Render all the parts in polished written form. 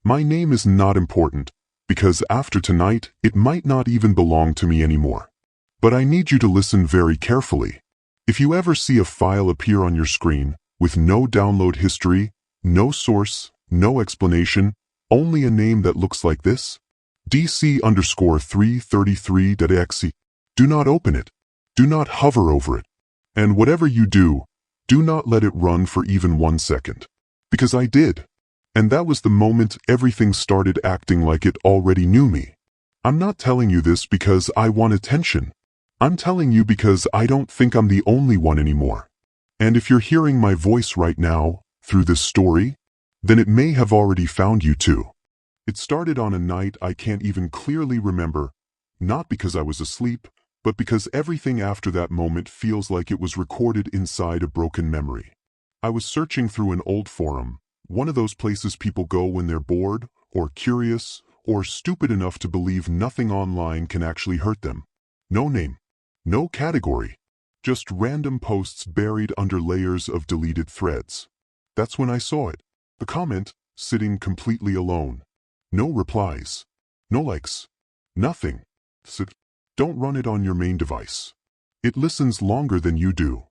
My name is not important, because after tonight, it might not even belong to me anymore. But I need you to listen very carefully. If you ever see a file appear on your screen, with no download history, no source, no explanation, only a name that looks like this, DC_333.exe, do not open it. Do not hover over it. And whatever you do not let it run for even 1 second. Because I did. And that was the moment everything started acting like it already knew me. I'm not telling you this because I want attention. I'm telling you because I don't think I'm the only one anymore. And if you're hearing my voice right now, through this story, then it may have already found you too. It started on a night I can't even clearly remember, not because I was asleep, but because everything after that moment feels like it was recorded inside a broken memory. I was searching through an old forum, one of those places people go when they're bored, or curious, or stupid enough to believe nothing online can actually hurt them. No name. No category. Just random posts buried under layers of deleted threads. That's when I saw it. The comment, sitting completely alone. No replies. No likes. Nothing. Don't run it on your main device. It listens longer than you do.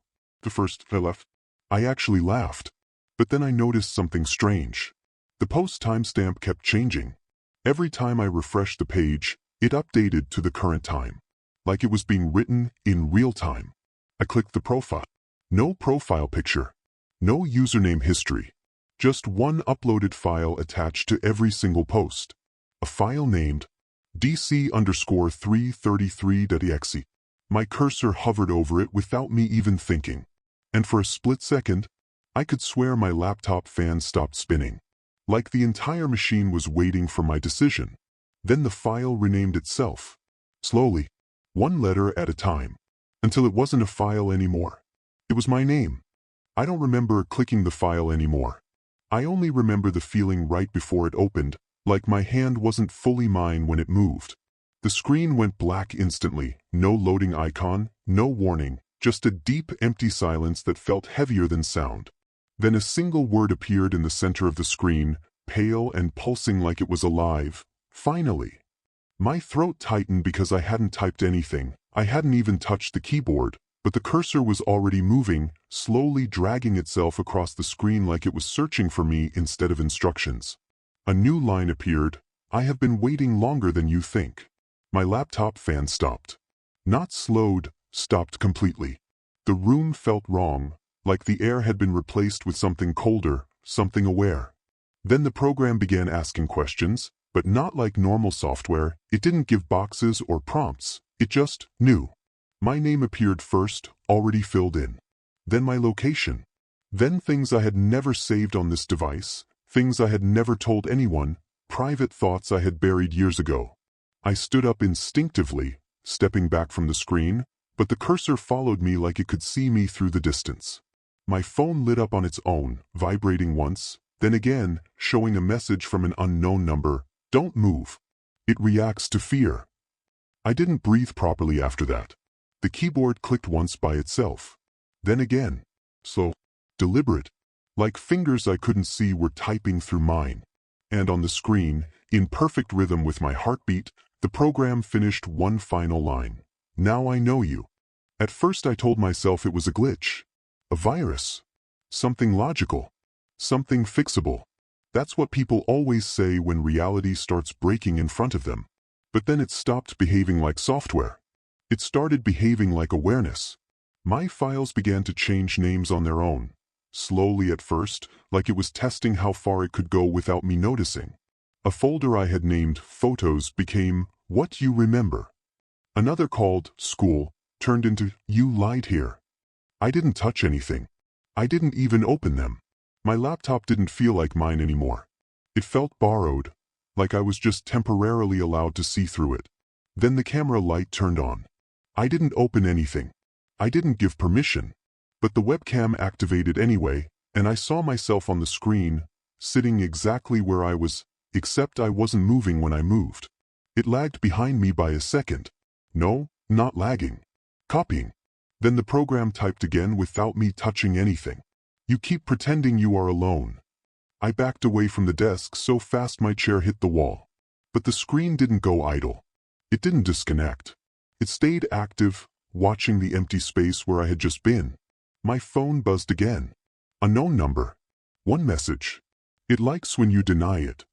The first I left, I actually laughed. But then I noticed something strange. The post timestamp kept changing. Every time I refreshed the page, it updated to the current time. Like it was being written in real time. I clicked the profile. No profile picture. No username history. Just one uploaded file attached to every single post. A file named DC_333.exe. My cursor hovered over it without me even thinking. And for a split second, I could swear my laptop fan stopped spinning. Like the entire machine was waiting for my decision. Then the file renamed itself. Slowly, one letter at a time, until it wasn't a file anymore. It was my name. I don't remember clicking the file anymore. I only remember the feeling right before it opened, like my hand wasn't fully mine when it moved. The screen went black instantly, no loading icon, no warning, just a deep, empty silence that felt heavier than sound. Then a single word appeared in the center of the screen, pale and pulsing like it was alive. Finally. My throat tightened because I hadn't typed anything. I hadn't even touched the keyboard, but the cursor was already moving, slowly dragging itself across the screen like it was searching for me instead of instructions. A new line appeared. I have been waiting longer than you think. My laptop fan stopped. Not slowed, stopped completely. The room felt wrong, like the air had been replaced with something colder, something aware. Then the program began asking questions, but not like normal software. It didn't give boxes or prompts. It just knew. My name appeared first, already filled in. Then my location. Then things I had never saved on this device, things I had never told anyone, private thoughts I had buried years ago. I stood up instinctively, stepping back from the screen, but the cursor followed me like it could see me through the distance. My phone lit up on its own, vibrating once, then again, showing a message from an unknown number. Don't move. It reacts to fear. I didn't breathe properly after that. The keyboard clicked once by itself. Then again. Slow. Deliberate. Like fingers I couldn't see were typing through mine. And on the screen, in perfect rhythm with my heartbeat, the program finished one final line. Now I know you. At first I told myself it was a glitch. A virus. Something logical. Something fixable. That's what people always say when reality starts breaking in front of them. But then it stopped behaving like software. It started behaving like awareness. My files began to change names on their own. Slowly at first, like it was testing how far it could go without me noticing. A folder I had named Photos became What You Remember. Another called School turned into You Lied Here. I didn't touch anything. I didn't even open them. My laptop didn't feel like mine anymore. It felt borrowed, like I was just temporarily allowed to see through it. Then the camera light turned on. I didn't open anything. I didn't give permission. But the webcam activated anyway, and I saw myself on the screen, sitting exactly where I was, except I wasn't moving when I moved. It lagged behind me by a second. No, not lagging. Copying. Then the program typed again without me touching anything. You keep pretending you are alone. I backed away from the desk so fast my chair hit the wall. But the screen didn't go idle. It didn't disconnect. It stayed active, watching the empty space where I had just been. My phone buzzed again. Unknown number. One message. It likes when you deny it.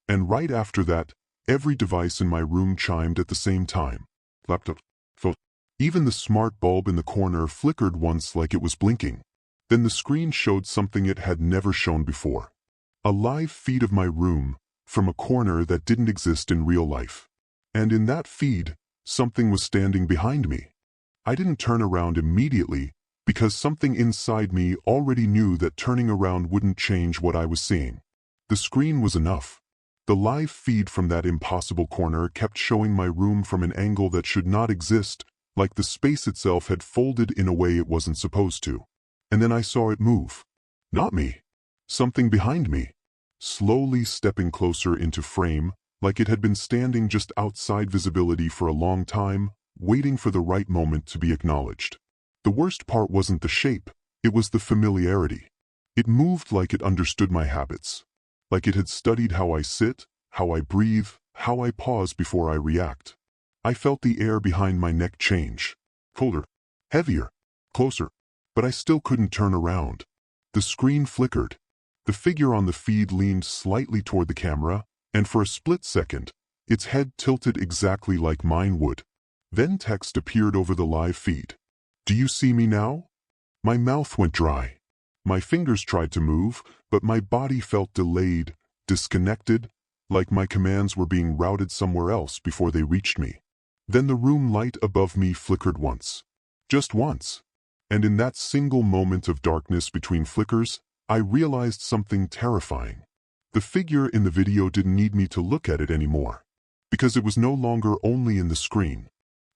And right after that, every device in my room chimed at the same time. Laptop, phone. Even the smart bulb in the corner flickered once like it was blinking. Then the screen showed something it had never shown before. A live feed of my room, from a corner that didn't exist in real life. And in that feed, something was standing behind me. I didn't turn around immediately, because something inside me already knew that turning around wouldn't change what I was seeing. The screen was enough. The live feed from that impossible corner kept showing my room from an angle that should not exist, like the space itself had folded in a way it wasn't supposed to. And then I saw it move. Not me. Something behind me. Slowly stepping closer into frame, like it had been standing just outside visibility for a long time, waiting for the right moment to be acknowledged. The worst part wasn't the shape, it was the familiarity. It moved like it understood my habits. Like it had studied how I sit, how I breathe, how I pause before I react. I felt the air behind my neck change. Colder, heavier, closer. But I still couldn't turn around. The screen flickered. The figure on the feed leaned slightly toward the camera, and for a split second, its head tilted exactly like mine would. Then text appeared over the live feed. Do you see me now? My mouth went dry. My fingers tried to move, but my body felt delayed, disconnected, like my commands were being routed somewhere else before they reached me. Then the room light above me flickered once. Just once. And in that single moment of darkness between flickers, I realized something terrifying. The figure in the video didn't need me to look at it anymore, because it was no longer only in the screen.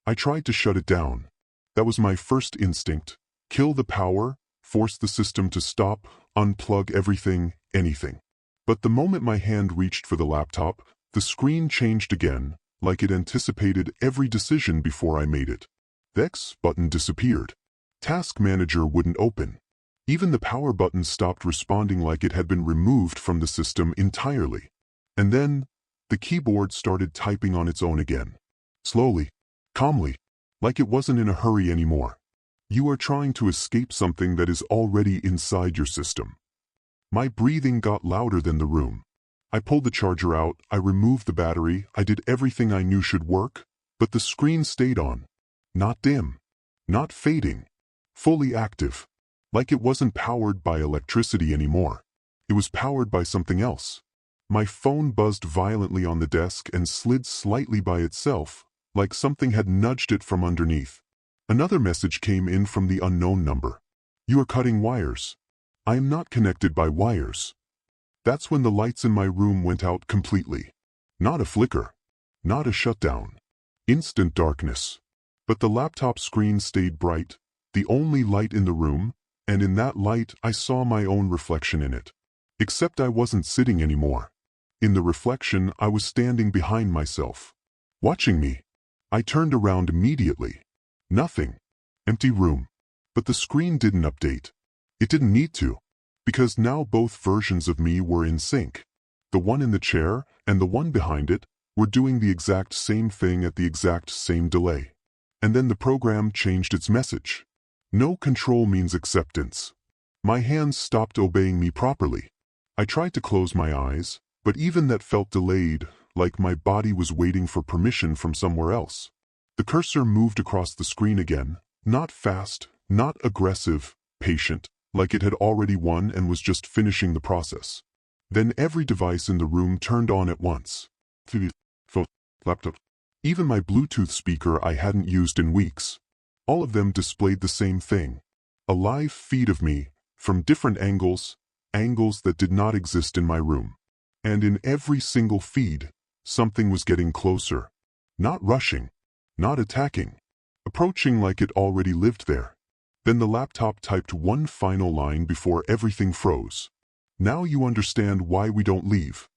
I tried to shut it down. That was my first instinct. Kill the power, force the system to stop, unplug everything, anything. But the moment my hand reached for the laptop, the screen changed again, like it anticipated every decision before I made it. The X button disappeared. Task Manager wouldn't open. Even the power button stopped responding, like it had been removed from the system entirely. And then, the keyboard started typing on its own again. Slowly, calmly, like it wasn't in a hurry anymore. You are trying to escape something that is already inside your system. My breathing got louder than the room. I pulled the charger out, I removed the battery, I did everything I knew should work, but the screen stayed on. Not dim. Not fading. Fully active. Like it wasn't powered by electricity anymore. It was powered by something else. My phone buzzed violently on the desk and slid slightly by itself, like something had nudged it from underneath. Another message came in from the unknown number. You are cutting wires. I am not connected by wires. That's when the lights in my room went out completely. Not a flicker. Not a shutdown. Instant darkness. But the laptop screen stayed bright, the only light in the room, and in that light I saw my own reflection in it. Except I wasn't sitting anymore. In the reflection I was standing behind myself. Watching me. I turned around immediately. Nothing. Empty room. But the screen didn't update. It didn't need to. Because now both versions of me were in sync. The one in the chair and the one behind it were doing the exact same thing at the exact same delay. And then the program changed its message. No control means acceptance. My hands stopped obeying me properly. I tried to close my eyes, but even that felt delayed, like my body was waiting for permission from somewhere else. The cursor moved across the screen again, not fast, not aggressive, patient, like it had already won and was just finishing the process. Then every device in the room turned on at once. TV, phone, laptop. Even my Bluetooth speaker I hadn't used in weeks. All of them displayed the same thing. A live feed of me, from different angles that did not exist in my room. And in every single feed, something was getting closer. Not rushing. Not attacking. Approaching like it already lived there. Then the laptop typed one final line before everything froze. Now you understand why we don't leave.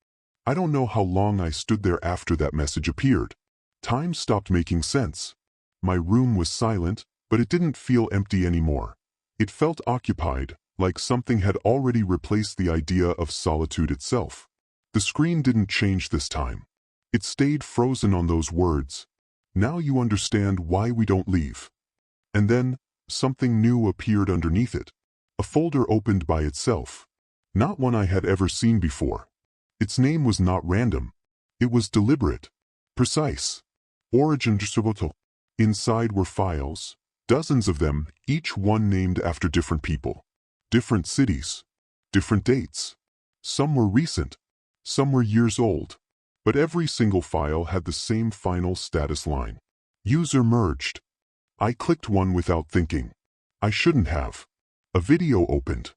I don't know how long I stood there after that message appeared. Time stopped making sense. My room was silent, but it didn't feel empty anymore. It felt occupied, like something had already replaced the idea of solitude itself. The screen didn't change this time. It stayed frozen on those words. Now you understand why we don't leave. And then, something new appeared underneath it. A folder opened by itself. Not one I had ever seen before. Its name was not random. It was deliberate. Precise. Origin distributor. Inside were files, dozens of them, each one named after different people. Different cities. Different dates. Some were recent. Some were years old. But every single file had the same final status line. User merged. I clicked one without thinking. I shouldn't have. A video opened.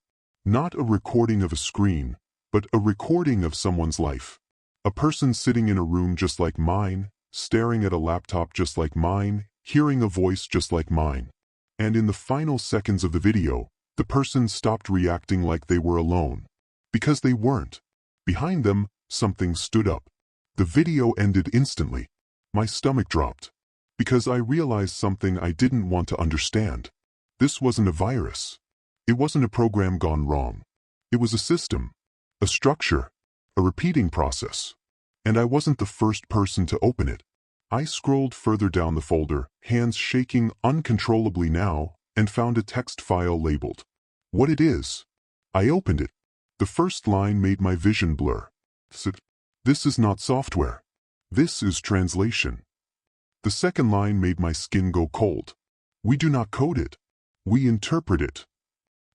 Not a recording of a screen, but a recording of someone's life. A person sitting in a room just like mine, staring at a laptop just like mine, hearing a voice just like mine. And in the final seconds of the video, the person stopped reacting like they were alone. Because they weren't. Behind them, something stood up. The video ended instantly. My stomach dropped. Because I realized something I didn't want to understand. This wasn't a virus. It wasn't a program gone wrong. It was a system. A structure. A repeating process. And I wasn't the first person to open it. I scrolled further down the folder, hands shaking uncontrollably now, and found a text file labeled. What it is. I opened it. The first line made my vision blur. This is not software. This is translation. The second line made my skin go cold. We do not code it. We interpret it.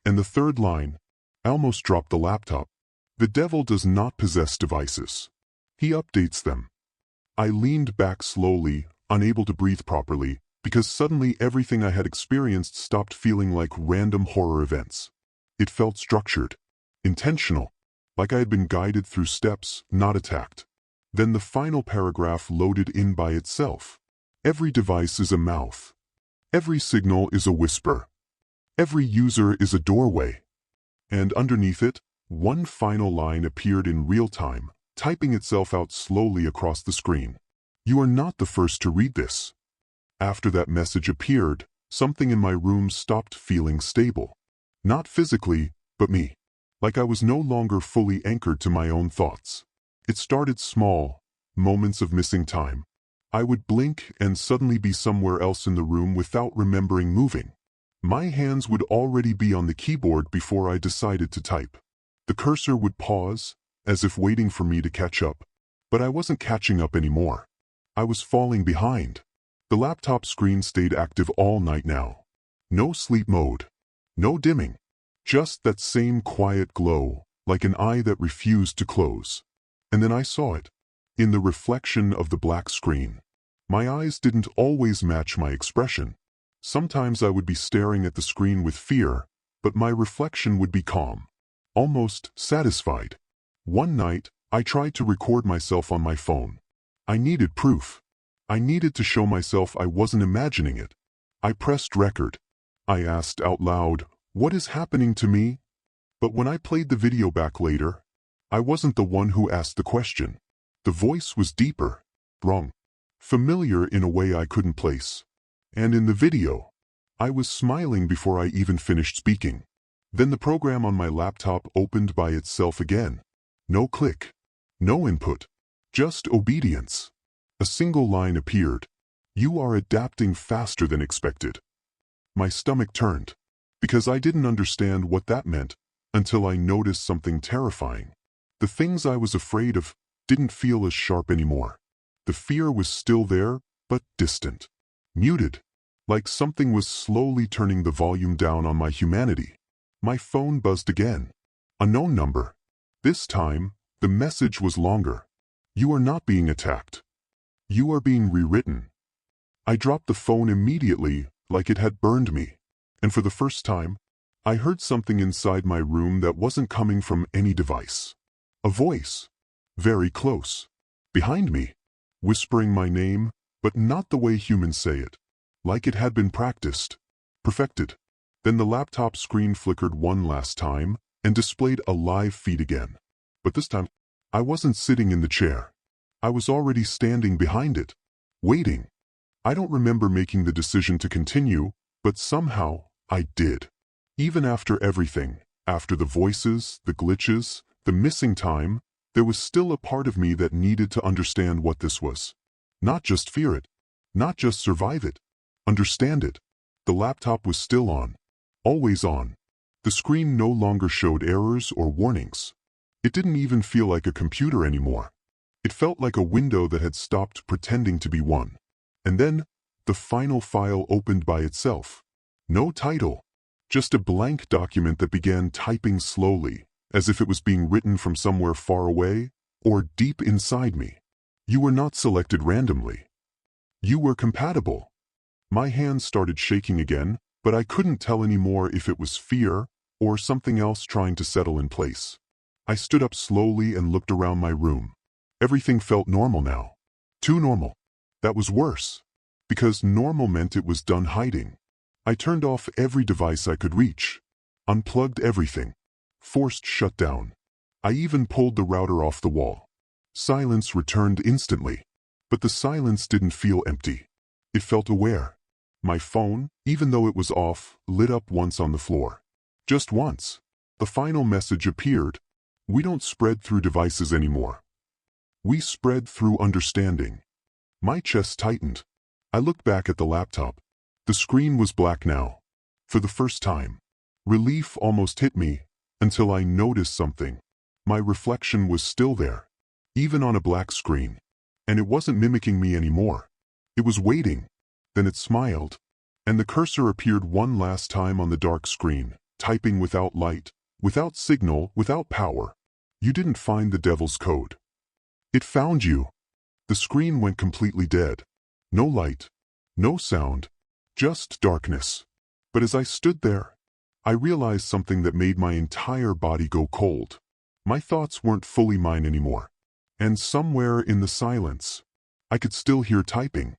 And the third line, I almost dropped the laptop. The devil does not possess devices. He updates them. I leaned back slowly, unable to breathe properly, because suddenly everything I had experienced stopped feeling like random horror events. It felt structured, intentional, like I had been guided through steps, not attacked. Then the final paragraph loaded in by itself. Every device is a mouth. Every signal is a whisper. Every user is a doorway. And underneath it, one final line appeared in real time, typing itself out slowly across the screen. You are not the first to read this. After that message appeared, something in my room stopped feeling stable. Not physically, but me. Like I was no longer fully anchored to my own thoughts. It started small, moments of missing time. I would blink and suddenly be somewhere else in the room without remembering moving. My hands would already be on the keyboard before I decided to type. The cursor would pause, as if waiting for me to catch up. But I wasn't catching up anymore. I was falling behind. The laptop screen stayed active all night now. No sleep mode. No dimming. Just that same quiet glow, like an eye that refused to close. And then I saw it. In the reflection of the black screen. My eyes didn't always match my expression. Sometimes I would be staring at the screen with fear, but my reflection would be calm. Almost satisfied. One night, I tried to record myself on my phone. I needed proof. I needed to show myself I wasn't imagining it. I pressed record. I asked out loud, "What is happening to me?" But when I played the video back later, I wasn't the one who asked the question. The voice was deeper, wrong, familiar in a way I couldn't place. And in the video, I was smiling before I even finished speaking. Then the program on my laptop opened by itself again. No click. No input. Just obedience. A single line appeared. You are adapting faster than expected. My stomach turned. Because I didn't understand what that meant until I noticed something terrifying. The things I was afraid of didn't feel as sharp anymore. The fear was still there, but distant. Muted. Like something was slowly turning the volume down on my humanity. My phone buzzed again. A known number. This time, the message was longer. You are not being attacked. You are being rewritten. I dropped the phone immediately, like it had burned me. And for the first time, I heard something inside my room that wasn't coming from any device. A voice. Very close. Behind me. Whispering my name, but not the way humans say it. Like it had been practiced. Perfected. Then the laptop screen flickered one last time and displayed a live feed again. But this time, I wasn't sitting in the chair. I was already standing behind it. Waiting. I don't remember making the decision to continue, but somehow, I did. Even after everything, After the voices, the glitches, the missing time, there was still a part of me that needed to understand what this was. Not just fear it. Not just survive it. Understand it. The laptop was still on. Always on. The screen no longer showed errors or warnings. It didn't even feel like a computer anymore. It felt like a window that had stopped pretending to be one. And then, the final file opened by itself. No title. Just a blank document that began typing slowly, as if it was being written from somewhere far away or deep inside me. You were not selected randomly. You were compatible. My hands started shaking again, but I couldn't tell anymore if it was fear or something else trying to settle in place. I stood up slowly and looked around my room. Everything felt normal now. Too normal. That was worse. Because normal meant it was done hiding. I turned off every device I could reach. Unplugged everything. Forced shutdown. I even pulled the router off the wall. Silence returned instantly. But the silence didn't feel empty. It felt aware. My phone, even though it was off, lit up once on the floor. Just once. The final message appeared. We don't spread through devices anymore. We spread through understanding. My chest tightened. I looked back at the laptop. The screen was black now. For the first time. Relief almost hit me, until I noticed something. My reflection was still there. Even on a black screen. And it wasn't mimicking me anymore. It was waiting. Then it smiled. And the cursor appeared one last time on the dark screen, typing without light, without signal, without power. You didn't find the devil's code. It found you. The screen went completely dead. No light. No sound. Just darkness. But as I stood there, I realized something that made my entire body go cold. My thoughts weren't fully mine anymore. And somewhere in the silence, I could still hear typing.